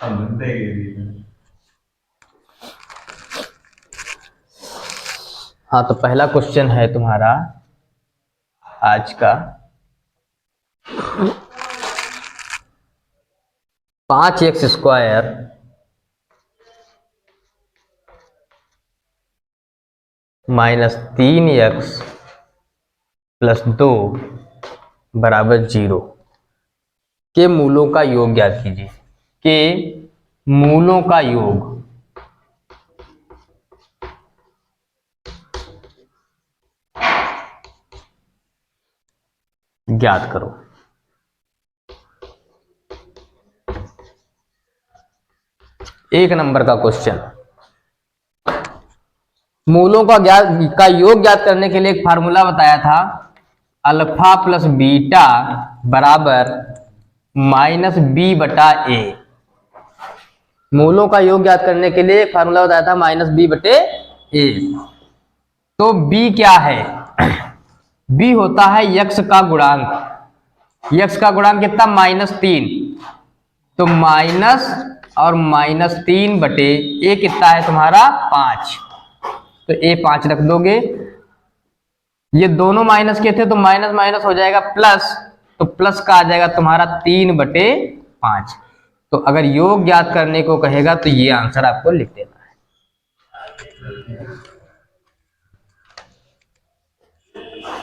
हाँ, तो पहला क्वेश्चन है तुम्हारा आज का, 5x² माइनस 3x प्लस 2 बराबर 0 के मूलों का योग ज्ञात कीजिए। के मूलों का योग ज्ञात करो। एक नंबर का क्वेश्चन, मूलों का योग ज्ञात करने के लिए एक फार्मूला बताया था, अल्फा प्लस बीटा बराबर माइनस बी बटा ए। मूलों का योग ज्ञात करने के लिए एक फार्मूला बताया था माइनस बी बटे ए। तो बी क्या है? बी होता है यक्स का गुणांक। यक्स का गुणांक कितना? -3। तो माइनस और -3 बटे ए कितना है तुम्हारा? 5। तो ए 5 रख दोगे। ये दोनों माइनस के थे तो माइनस माइनस हो जाएगा प्लस, तो प्लस का आ जाएगा तुम्हारा 3/5। तो अगर योग ज्ञात करने को कहेगा तो ये आंसर आपको लिख देना है।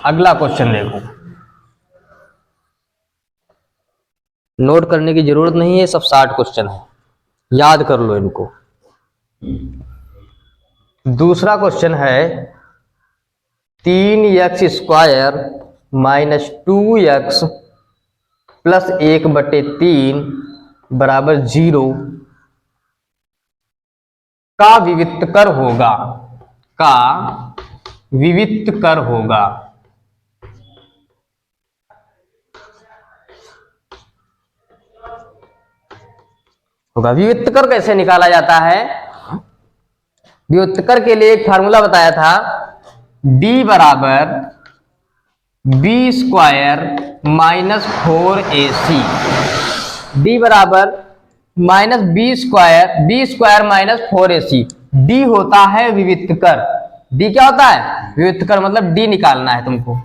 अगला क्वेश्चन देखो, नोट करने की जरूरत नहीं है, सब शॉर्ट क्वेश्चन है, याद कर लो इनको। दूसरा क्वेश्चन है 3x² माइनस 2x प्लस 1/3 बराबर 0 का विवित्तकर होगा। का विवित्तकर होगा। विवित्तकर कैसे निकाला जाता है? विवित्तकर के लिए एक फार्मूला बताया था, d बराबर b² माइनस 4ac। d बराबर b² माइनस 4ac। d होता है विवित्तकर। d क्या होता है? विवित्तकर, मतलब d निकालना है तुमको।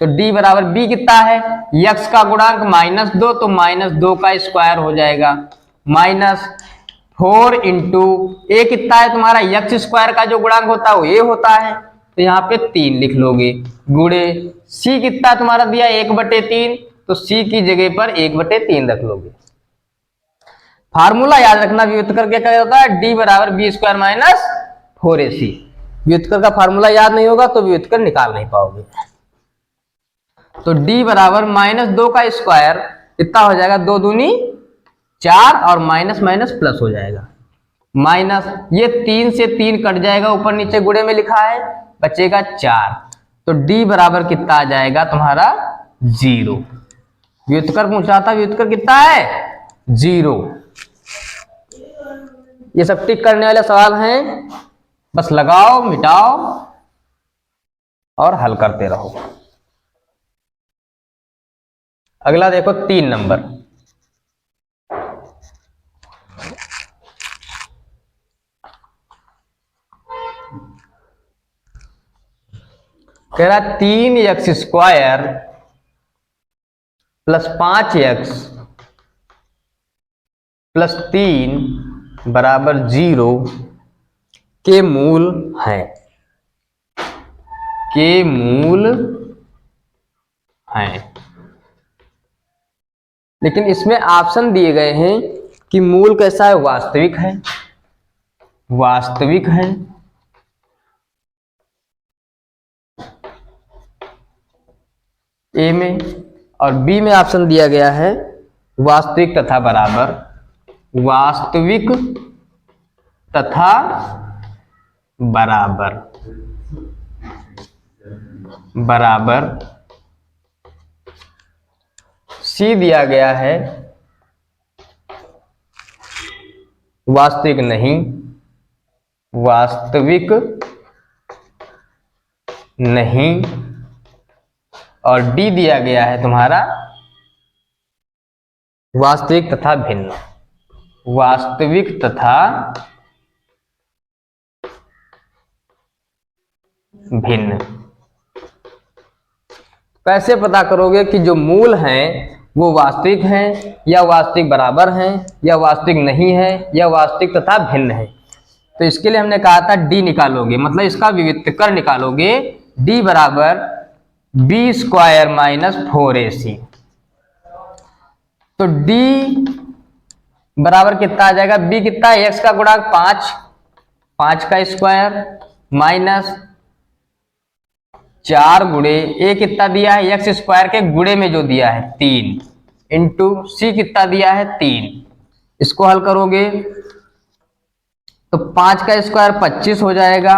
तो d बराबर b कितना है? यक्स का गुणांक -2, तो -2 का स्क्वायर हो जाएगा, माइनस 4 इंटू ए कितना है तुम्हारा? यक्स स्क्वायर का जो गुणांक होता है वो ए होता है, तो यहाँ पे 3 लिख लोगे, गुणे c कितना तुम्हारा दिया? 1/3, तो c की जगह पर 1/3 रख लोगे। फार्मूला याद रखना, व्युत्कर क्या होता है? d बराबर b² माइनस 4ac। व्युत्कर का फार्मूला याद नहीं होगा तो व्युत्कर निकाल नहीं पाओगे। तो d बराबर -2 का स्क्वायर कितना हो जाएगा? 2 दूनी 4 और माइनस माइनस प्लस हो जाएगा, माइनस ये 3 से 3 कट जाएगा, ऊपर नीचे गुणे में लिखा है, बचेगा 4। तो d बराबर कितना आ जाएगा तुम्हारा? 0। व्युत्कर पूछा था, व्युत्कर कितना है? 0। ये सब टिक करने वाले सवाल हैं, बस लगाओ मिटाओ और हल करते रहो। अगला देखो 3 नंबर, कह रहा 3x² प्लस 5x प्लस 3 बराबर 0 के मूल हैं। के मूल हैं, लेकिन इसमें ऑप्शन दिए गए हैं कि मूल कैसा है? वास्तविक है। वास्तविक है, ए में, और बी में ऑप्शन दिया गया है वास्तविक तथा बराबर। वास्तविक तथा बराबर। बराबर सी दिया गया है वास्तविक नहीं। वास्तविक नहीं, और डी दिया गया है तुम्हारा वास्तविक तथा भिन्न। वास्तविक तथा भिन्न। कैसे पता करोगे कि जो मूल हैं वो वास्तविक हैं या वास्तविक बराबर हैं या वास्तविक नहीं है या वास्तविक तथा भिन्न है? तो इसके लिए हमने कहा था डी निकालोगे, मतलब इसका विविक्तकर निकालोगे। डी बराबर बी स्क्वायर माइनस 4ac। तो डी बराबर कितना आ जाएगा? बी कितना है? एक्स का गुणांक 5, 5 का स्क्वायर माइनस 4 गुणे ए कितना दिया है? एक्स स्क्वायर के गुणे में जो दिया है 3 इंटू सी कितना दिया है? 3। इसको हल करोगे तो 5 का स्क्वायर 25 हो जाएगा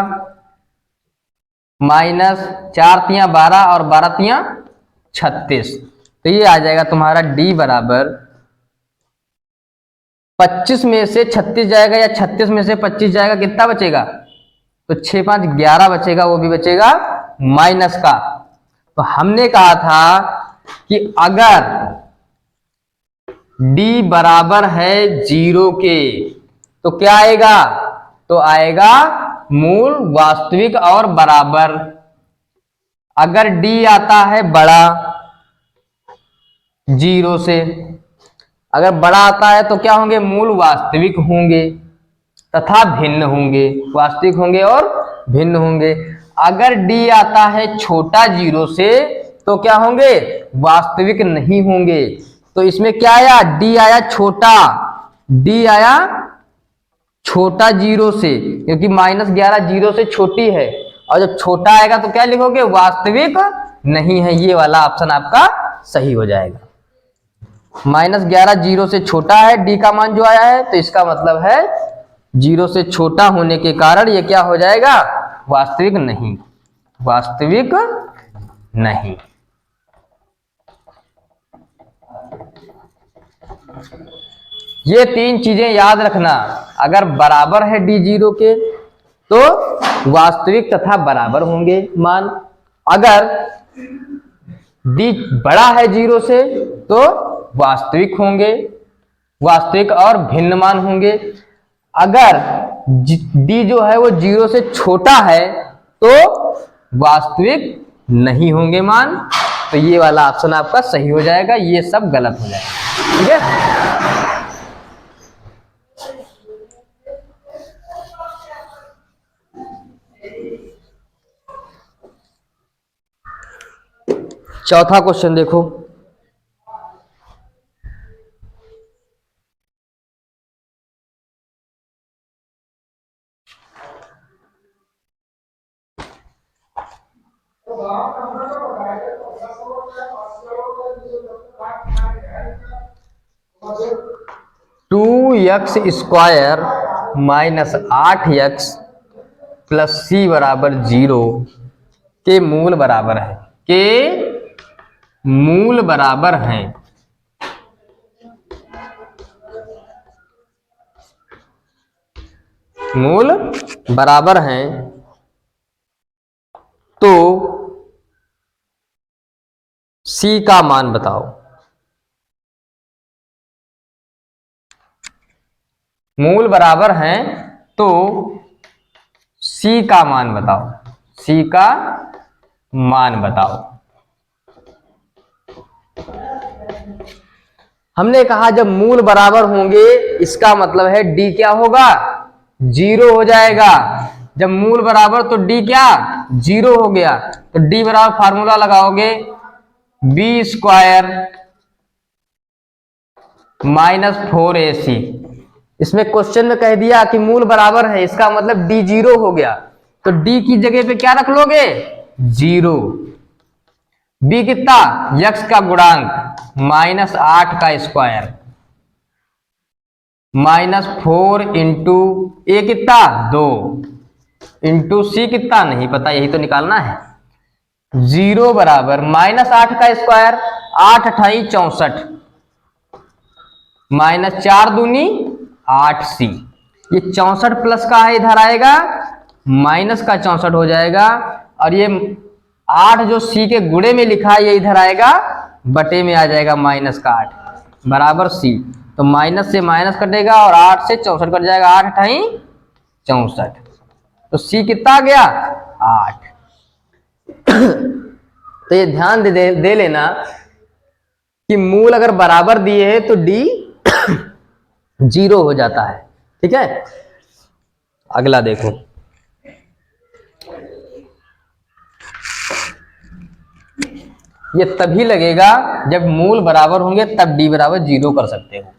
माइनस 4 तियां 12 और 12 तियां 36। तो ये आ जाएगा तुम्हारा डी बराबर 25 में से 36 जाएगा या 36 में से 25 जाएगा, कितना बचेगा? तो 6 5 11 बचेगा, वो भी बचेगा माइनस का। तो हमने कहा था कि अगर d बराबर है 0 के तो क्या आएगा? तो आएगा मूल, वास्तविक और बराबर। अगर d आता है बड़ा 0 से, अगर बड़ा आता है तो क्या होंगे? मूल वास्तविक होंगे तथा भिन्न होंगे, वास्तविक होंगे और भिन्न होंगे। अगर d आता है छोटा 0 से तो क्या होंगे? वास्तविक नहीं होंगे। तो इसमें क्या आया? d आया छोटा, d आया छोटा 0 से, क्योंकि -11 0 से छोटी है, और जब छोटा आएगा तो क्या लिखोगे? वास्तविक नहीं है। ये वाला ऑप्शन आपका सही हो जाएगा। -11 0 से छोटा है, d का मान जो आया है, तो इसका मतलब है 0 से छोटा होने के कारण ये क्या हो जाएगा? वास्तविक नहीं, वास्तविक नहीं। ये 3 चीजें याद रखना। अगर बराबर है d 0 के तो वास्तविक तथा बराबर होंगे मान। अगर d बड़ा है 0 से तो वास्तविक होंगे, वास्तविक और भिन्न मान होंगे। अगर d जो है वो 0 से छोटा है तो वास्तविक नहीं होंगे मान। तो ये वाला ऑप्शन आपका सही हो जाएगा, ये सब गलत हो जाएगा। ठीक है। चौथा क्वेश्चन देखो। Two x square minus 8x plus c बराबर 0 के मूल बराबर है, के मूल बराबर हैं। मूल बराबर हैं तो सी का मान बताओ। मूल बराबर हैं तो सी का मान बताओ, सी का मान बताओ। हमने कहा जब मूल बराबर होंगे इसका मतलब है d क्या होगा? 0 हो जाएगा। जब मूल बराबर तो d क्या? 0 हो गया। तो d बराबर फार्मूला लगाओगे b स्क्वायर माइनस 4ac। इसमें क्वेश्चन में कह दिया कि मूल बराबर है, इसका मतलब d 0 हो गया। तो d की जगह पे क्या रख लोगे? 0। b कितना? x का गुणांक माइनस 8 का स्क्वायर माइनस 4 इंटू ए कितना? 2 इंटू सी कितना? नहीं पता, यही तो निकालना है। 0 बराबर माइनस 8 का स्क्वायर, 8 अठाई 64 माइनस 4 दूनी 8c। ये 64 प्लस का है, इधर आएगा माइनस का 64 हो जाएगा। और ये 8 जो सी के गुणे में लिखा है ये इधर आएगा बटे में आ जाएगा माइनस का 8 बराबर सी। तो माइनस से माइनस कटेगा और 8 से 64 कट जाएगा, 8 अठाई 64। तो सी कितना आ गया 8। तो ये ध्यान दे लेना कि मूल अगर बराबर दिए हैं तो डी 0 हो जाता है। ठीक है, अगला देखो, ये तभी लगेगा जब मूल बराबर होंगे, तब डी बराबर 0 कर सकते हो।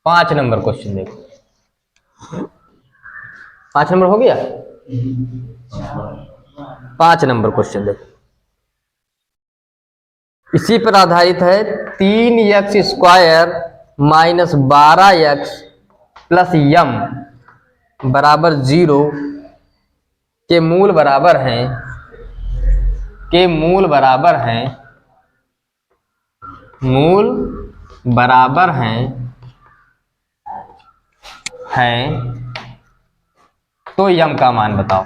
पांच नंबर क्वेश्चन देखो, 5 नंबर हो गया। 5 नंबर क्वेश्चन देखो, इसी पर आधारित है। 3x² माइनस 12x प्लस यम बराबर 0 के मूल बराबर हैं, मूल बराबर हैं तो यम का मान बताओ।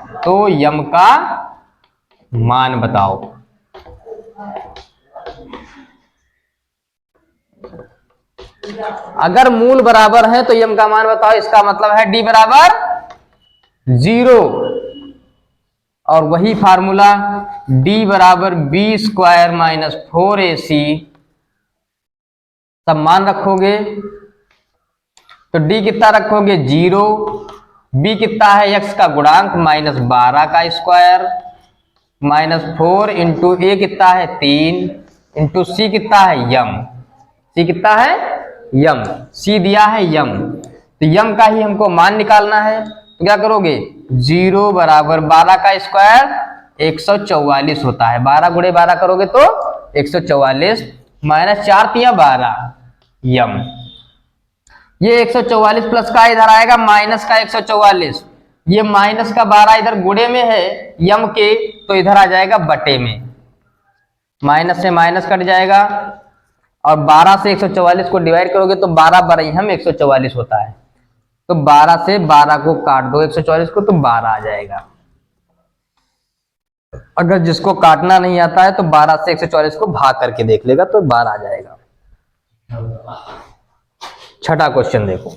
अगर मूल बराबर है तो यम का मान बताओ, इसका मतलब है डी बराबर 0। और वही फार्मूला डी बराबर b² माइनस 4ac, सब मान रखोगे तो डी कितना रखोगे 0, बी कितना है x का गुणांक माइनस 12 का स्क्वायर माइनस 4 इंटू ए कितना है 3 इंटू सी कितना है यम, सी दिया है यम, तो यम का ही हमको मान निकालना है। तो क्या करोगे 0 बराबर 12 का स्क्वायर 144 होता है, 12 गुणे 12 करोगे तो 144 माइनस 4 तिया 12 यम, ये 144 प्लस का इधर आएगा माइनस का 144, ये माइनस का 12 इधर गुणे में है यम के, तो इधर आ जाएगा बटे में, माइनस से माइनस कट जाएगा और 12 से 144 को डिवाइड करोगे तो 12 बरहिम 144 होता है, तो 12 से 12 को काट दो 144 को तो 12 आ जाएगा। अगर जिसको काटना नहीं आता है तो 12 से 144 को भाग करके देख लेगा तो 12 आ जाएगा। छठा क्वेश्चन देखो,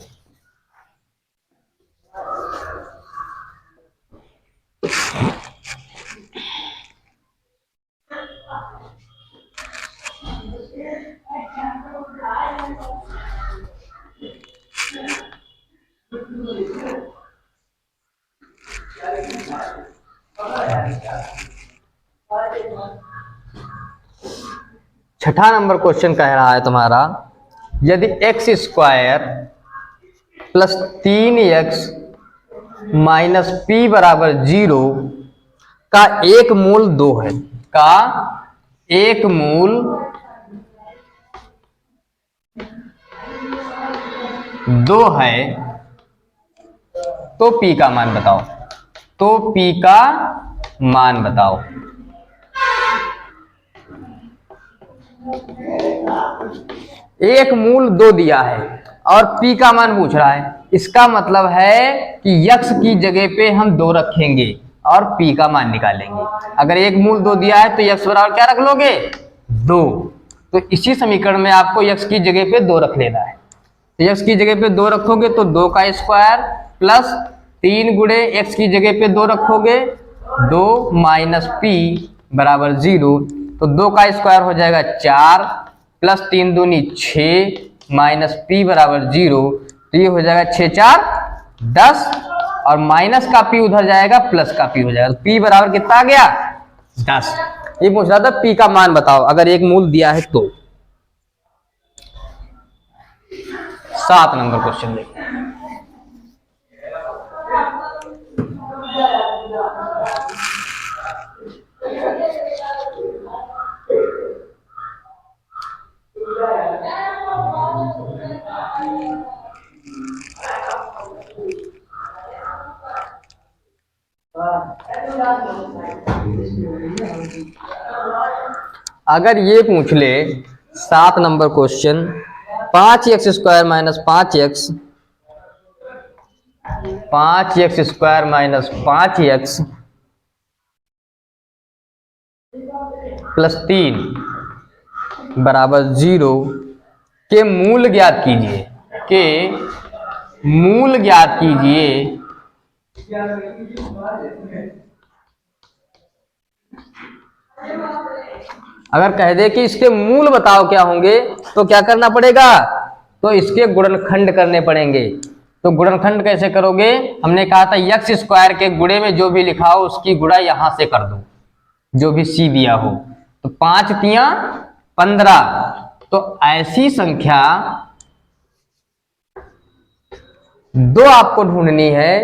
छठा नंबर क्वेश्चन कह रहा है तुम्हारा, यदि x² plus 3x minus p बराबर 0 का एक मूल 2 है, तो p का मान बताओ। एक मूल 2 दिया है और p का मान पूछ रहा है, इसका मतलब है कि x की जगह पे हम 2 रखेंगे और p का मान निकालेंगे। अगर एक मूल 2 दिया है तो x बराबर क्या रख लोगे 2, तो इसी समीकरण में आपको x की जगह पे 2 रख लेना है। तो x की जगह पे 2 रखोगे तो 2 का स्क्वायर प्लस 3 गुणे x की जगह पे 2 रखोगे 2 माइनस p बराबर 0, तो 2 का स्क्वायर हो जाएगा 4 प्लस 3 दूनी 6 माइनस p बराबर 0, तो ये हो जाएगा 6 4 10 और माइनस का p उधर जाएगा प्लस का p हो जाएगा, तो p बराबर कितना आ गया 10। ये पूछ रहा था p का मान बताओ अगर एक मूल दिया है तो। 7 नंबर क्वेश्चन देखिए, अगर ये पूछ ले 7 number question 5x² minus 5x 5x² minus 5x plus 3 बराबर 0 के मूल ज्ञात कीजिए, के मूल ज्ञात कीजिए। अगर कह दे कि इसके मूल बताओ क्या होंगे तो क्या करना पड़ेगा, तो इसके गुणनखंड करने पड़ेंगे। तो गुणनखंड कैसे करोगे, हमने कहा था x² के गुणे में जो भी लिखा हो उसकी गुणा यहां से कर दो, जो भी c दिया हो। तो 5 तियां 15। तो ऐसी संख्या दो आपको ढूंढनी है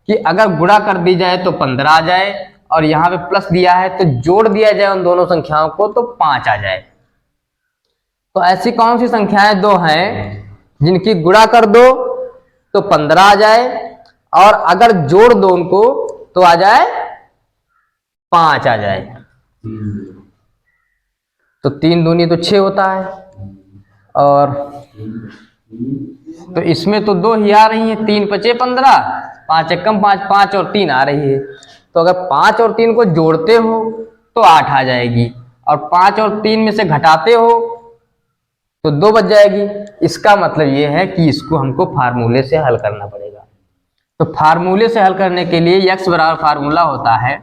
कि अगर गुणा कर दी जाए तो 15 आ जाए, और यहां पे प्लस दिया है तो जोड़ दिया जाए उन दोनों संख्याओं को तो 5 आ जाए। तो ऐसी कौन सी संख्याएं दो हैं जिनकी गुणा कर दो तो 15 आ जाए, और अगर जोड़ दो उनको तो आ जाए 5 आ जाए। तो 3 दूनी तो 6 होता है, और तो इसमें तो 2 ही आ रही है, 3 पचे 15, 5 एकम 5, 5 और 3 आ रही है। तो अगर 5 और 3 को जोड़ते हो तो 8 आ जाएगी, और 5 और 3 में से घटाते हो तो 2 बच जाएगी। इसका मतलब ये है कि इसको हमको फार्मूले से हल करना पड़ेगा। तो फार्मूले से हल करने के लिए x बराबर फार्मूला होता है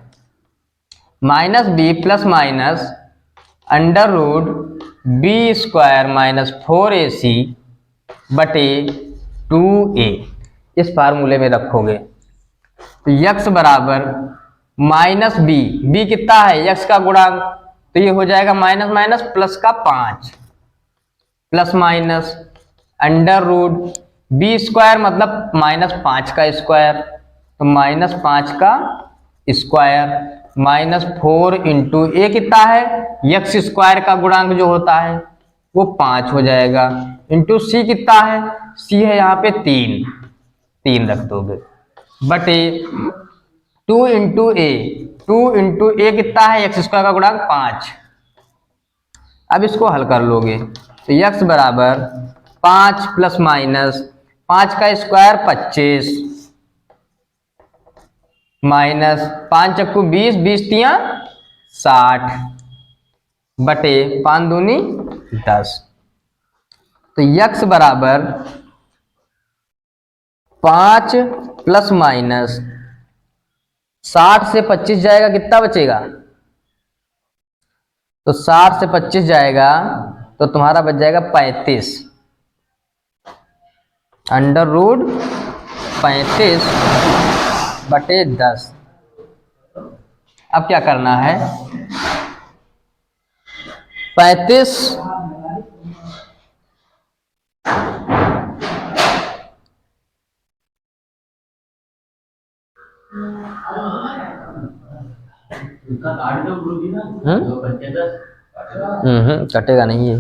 -b plus minus under root b² minus 4ac बटे 2a। इस फार्मूले में रखोगे तो x बराबर -b कितना है, x का गुणांक, तो ये हो जाएगा माइनस माइनस प्लस का 5 plus minus under root b² मतलब -5 का स्क्वायर, तो -5 का स्क्वायर माइनस 4 इंटू ए कितना है, x² का गुणांक जो होता है वो 5 हो जाएगा, इंटू c कितना है, c है यहाँ पे 3 रख दोगे, बटे 2 इंटू ए, 2 इंटू ए कितना है, x² का गुणांक 5। अब इसको हल कर लोगे तो x बराबर 5 प्लस माइनस 5 का स्क्वायर 25 माइनस 5 चक्कू 20, 20 तियां 60 बटे 5 दूनी 10। तो x बराबर 5 प्लस माइनस 60 से 25 जाएगा, कितना बचेगा, तो 60 से 25 जाएगा तो तुम्हारा बच जाएगा 35 अंडर रूट 35 बटे 10। अब क्या करना है, 35 कटेगा नहीं, है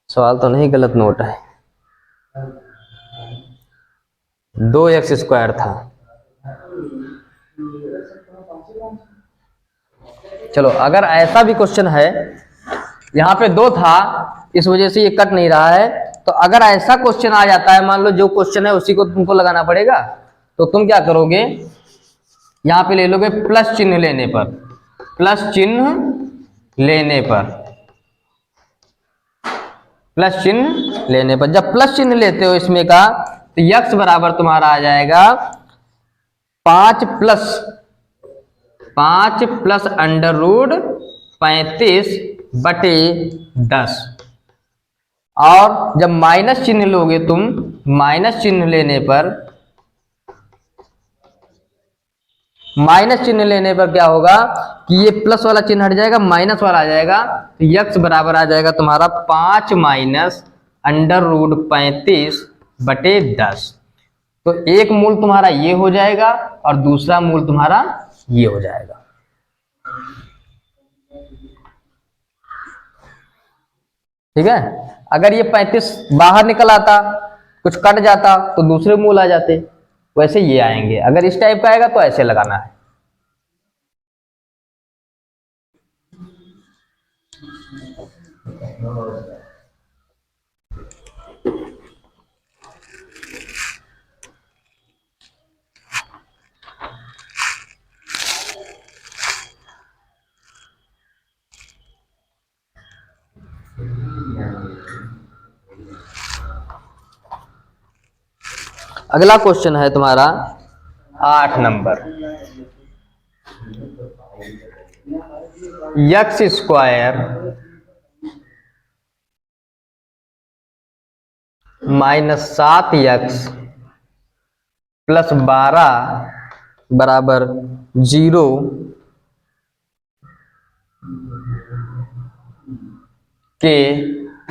सवाल तो नहीं गलत नोट है, 2x² था। चलो अगर ऐसा भी क्वेश्चन है, यहाँ पे 2 था इस वजह से ये कट नहीं रहा है, तो अगर ऐसा क्वेश्चन आ जाता है, मान लो जो क्वेश्चन है उसी को तुमको लगाना पड़ेगा, तो तुम क्या करोगे, यहाँ पे ले लोगे प्लस चिन्ह लेने पर, प्लस चिन्ह लेने पर, प्लस चिन्ह लेने पर, जब प्लस चिन्ह लेते हो इसमें का तो x बराबर तुम्हारा आ जाएगा 5 प्लस अंडर रूट 35 बटे 10। और जब माइनस चिन्ह लोगे तुम, माइनस चिन्ह लेने पर, माइनस चिन्ह लेने पर क्या होगा कि ये प्लस वाला चिन्ह हट जाएगा, माइनस वाला आ जाएगा, तो x बराबर आ जाएगा तुम्हारा 5 माइनस अंडर रूट 35 बटे 10। तो एक मूल तुम्हारा ये हो जाएगा और दूसरा मूल तुम्हारा ये हो जाएगा। ठीक है, अगर ये 35 बाहर निकल आता, कुछ कट जाता तो दूसरे मूल आ जाते, वैसे ये आएंगे। अगर इस टाइप का आएगा तो ऐसे लगाना है। अगला क्वेश्चन है तुम्हारा 8 number. X square -7x plus 12 बराबर 0 के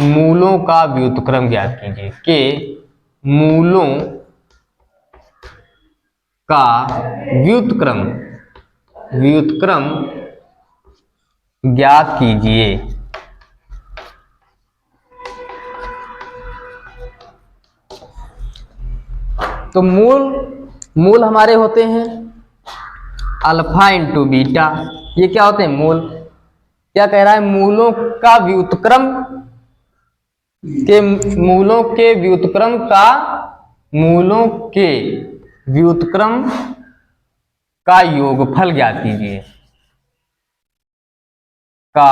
मूलों का व्युत्क्रम ज्ञात कीजिए। के मूलों का व्युत्क्रम ज्ञात कीजिए। तो मूल हमारे होते हैं अल्फा इंटू बीटा। ये क्या होते हैं? मूल। क्या कह रहा है? मूलों का व्युत्क्रम के मूलों के व्युत्क्रम का योगफल ज्ञात कीजिए। का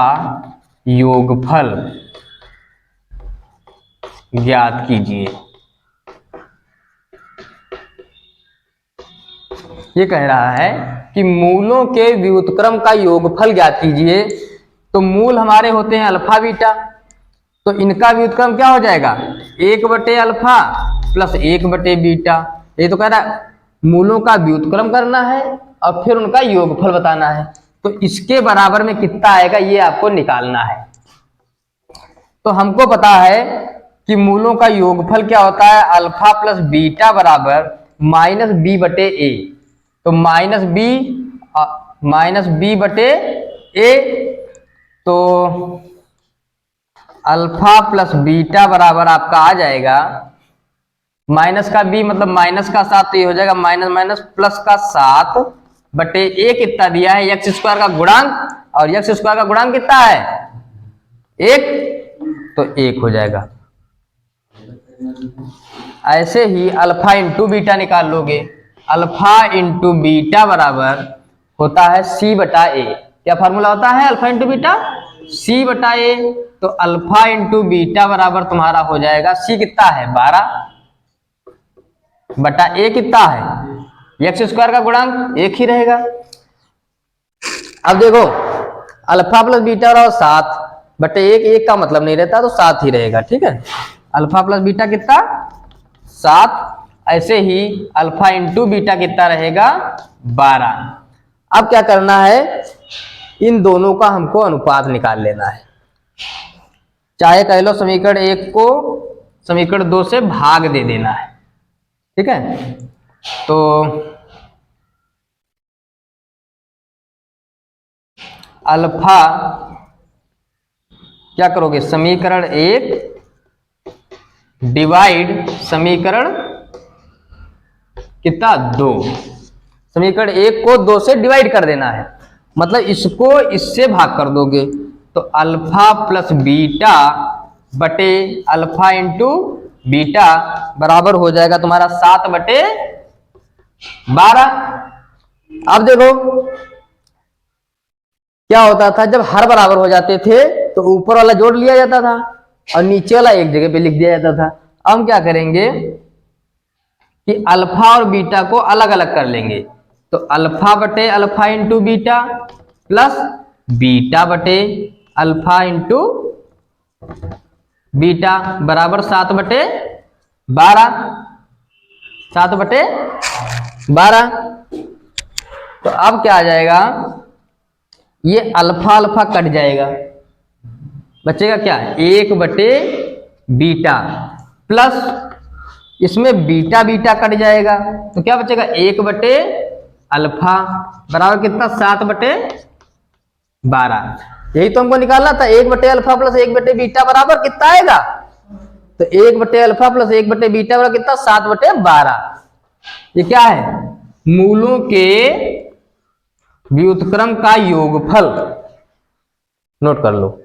योगफल ज्ञात कीजिए। ये कह रहा है कि मूलों के व्युत्क्रम का योगफल ज्ञात कीजिए। तो मूल हमारे होते हैं अल्फा बीटा, तो इनका व्युत्क्रम क्या हो जाएगा? 1/अल्फा प्लस 1/बीटा। ये तो कह रहा है मूलों का व्युत्क्रम करना है और फिर उनका योगफल बताना है। तो इसके बराबर में कितना आएगा ये आपको निकालना है। तो हमको पता है कि मूलों का योगफल क्या होता है? अल्फा प्लस बीटा बराबर -b/a। तो -b/a, तो अल्फा प्लस बीटा बराबर आपका आ जाएगा माइनस का b मतलब माइनस का 7, तो ये हो जाएगा माइनस प्लस का 7/a। कितना दिया है? एक्स स्क्वायर का गुणांक, और एक्स स्क्वायर का गुणांक कितना है? 1, तो 1 हो जाएगा। ऐसे ही अल्फा इंटू बीटा निकाल लोगे। अल्फा इंटू बीटा बराबर होता है c/a। क्या फॉर्मूला होता है अल्फा इंटू बीटा? c/a। तो अल्फा इंटू बीटा बराबर तुम्हारा हो जाएगा c कितना है? 12/a कितना है? एक्स स्क्वायर का गुणांक 1 ही रहेगा। अब देखो अल्फा प्लस बीटा और 7/1, 1 का मतलब नहीं रहता तो 7 ही रहेगा। ठीक है, अल्फा प्लस बीटा कितना? 7। ऐसे ही अल्फा इंटू बीटा कितना रहेगा? 12। अब क्या करना है? इन दोनों का हमको अनुपात निकाल लेना है। चाहे कह लो समीकरण 1 को समीकरण 2 से भाग दे देना है। ठीक है, तो अल्फा क्या करोगे? समीकरण 1 डिवाइड समीकरण कितना? 2। समीकरण 1 को 2 से डिवाइड कर देना है, मतलब इसको इससे भाग कर दोगे। तो अल्फा प्लस बीटा बटे अल्फा इंटू बीटा बराबर हो जाएगा तुम्हारा 7/12। अब देखो क्या होता था, जब हर बराबर हो जाते थे तो ऊपर वाला जोड़ लिया जाता था और नीचे वाला एक जगह पे लिख दिया जाता था। अब हम क्या करेंगे कि अल्फा और बीटा को अलग अलग कर लेंगे। तो अल्फा बटे alpha into beta plus beta बटे अल्फा इंटू बीटा बराबर 7/12। 7/12। तो अब क्या आ जाएगा? ये अल्फा अल्फा कट जाएगा, बचेगा क्या? 1/बीटा प्लस इसमें बीटा बीटा कट जाएगा, तो क्या बचेगा? 1/अल्फा बराबर कितना? 7/12। यही तो हमको निकालना था। 1/अल्फा प्लस 1/बीटा बराबर कितना आएगा? तो 1/अल्फा प्लस 1/बीटा बराबर कितना? 7/12। ये क्या है? मूलों के व्युत्क्रम का योगफल। नोट कर लो।